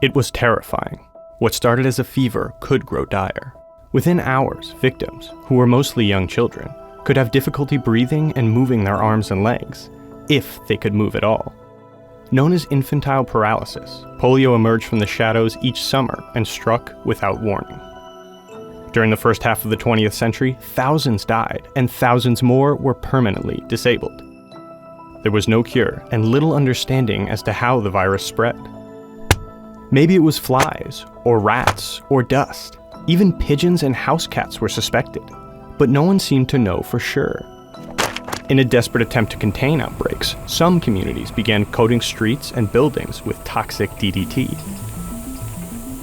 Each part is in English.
It was terrifying. What started as a fever could grow dire. Within hours, victims, who were mostly young children, could have difficulty breathing and moving their arms and legs, if they could move at all. Known as infantile paralysis, polio emerged from the shadows each summer and struck without warning. During the first half of the 20th century, thousands died, and thousands more were permanently disabled. There was no cure and little understanding as to how the virus spread. Maybe it was flies, or rats, or dust. Even pigeons and house cats were suspected, but no one seemed to know for sure. In a desperate attempt to contain outbreaks, some communities began coating streets and buildings with toxic DDT.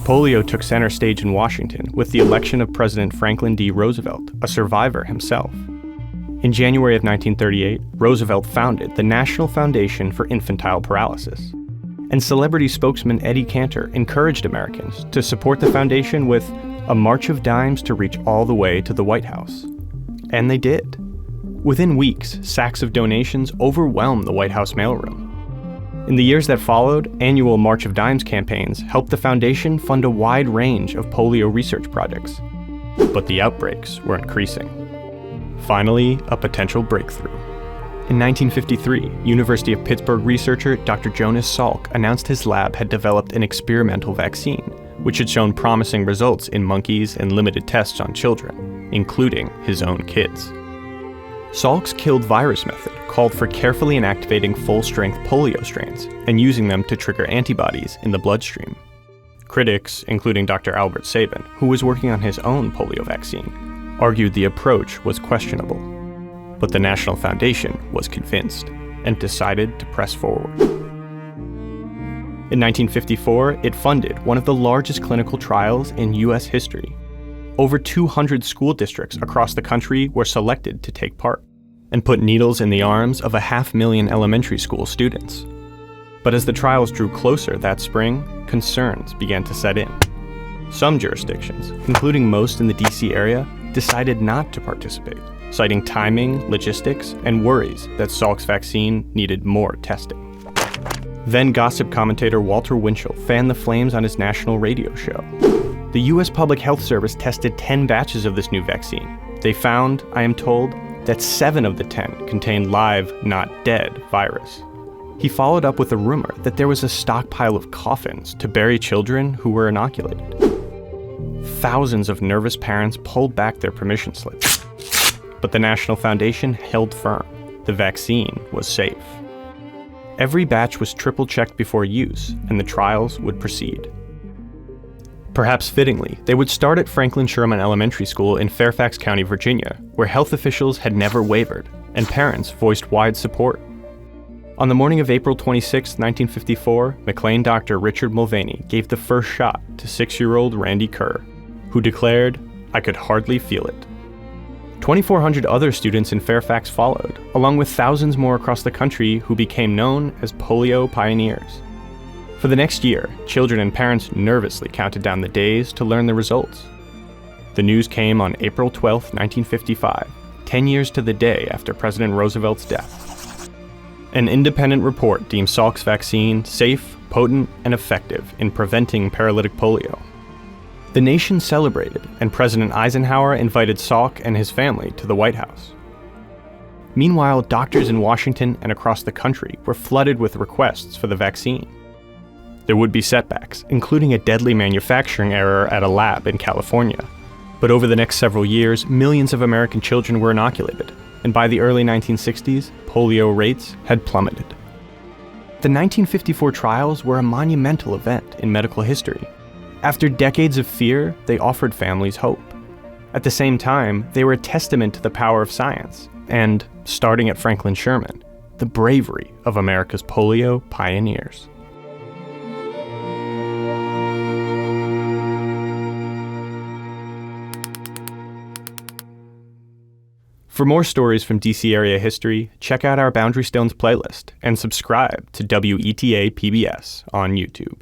Polio took center stage in Washington with the election of President Franklin D. Roosevelt, a survivor himself. In January of 1938, Roosevelt founded the National Foundation for Infantile Paralysis. And celebrity spokesman Eddie Cantor encouraged Americans to support the foundation with a march of dimes to reach all the way to the White House. And they did. Within weeks, sacks of donations overwhelmed the White House mailroom. In the years that followed, annual March of Dimes campaigns helped the foundation fund a wide range of polio research projects. But the outbreaks were increasing. Finally, a potential breakthrough. In 1953, University of Pittsburgh researcher Dr. Jonas Salk announced his lab had developed an experimental vaccine, which had shown promising results in monkeys and limited tests on children, including his own kids. Salk's killed virus method called for carefully inactivating full-strength polio strains and using them to trigger antibodies in the bloodstream. Critics, including Dr. Albert Sabin, who was working on his own polio vaccine, argued the approach was questionable. But the National Foundation was convinced and decided to press forward. In 1954, it funded one of the largest clinical trials in U.S. history. Over 200 school districts across the country were selected to take part and put needles in the arms of 500,000 elementary school students. But as the trials drew closer that spring, concerns began to set in. Some jurisdictions, including most in the D.C. area, decided not to participate, citing timing, logistics, and worries that Salk's vaccine needed more testing. Then gossip commentator Walter Winchell fanned the flames on his national radio show. The U.S. Public Health Service tested 10 batches of this new vaccine. They found, I am told, that 7 of the 10 contained live, not dead, virus. He followed up with a rumor that there was a stockpile of coffins to bury children who were inoculated. Thousands of nervous parents pulled back their permission slips. But the National Foundation held firm. The vaccine was safe. Every batch was triple-checked before use, and the trials would proceed. Perhaps fittingly, they would start at Franklin Sherman Elementary School in Fairfax County, Virginia, where health officials had never wavered, and parents voiced wide support. On the morning of April 26, 1954, McLean doctor Richard Mulvaney gave the first shot to 6-year-old Randy Kerr, who declared, "I could hardly feel it." 2,400 other students in Fairfax followed, along with thousands more across the country who became known as Polio Pioneers. For the next year, children and parents nervously counted down the days to learn the results. The news came on April 12, 1955, 10 years to the day after President Roosevelt's death. An independent report deemed Salk's vaccine safe, potent, and effective in preventing paralytic polio. The nation celebrated, and President Eisenhower invited Salk and his family to the White House. Meanwhile, doctors in Washington and across the country were flooded with requests for the vaccine. There would be setbacks, including a deadly manufacturing error at a lab in California. But over the next several years, millions of American children were inoculated, and by the early 1960s, polio rates had plummeted. The 1954 trials were a monumental event in medical history. After decades of fear, they offered families hope. At the same time, they were a testament to the power of science, and, starting at Franklin Sherman, the bravery of America's polio pioneers. For more stories from DC area history, check out our Boundary Stones playlist and subscribe to WETA PBS on YouTube.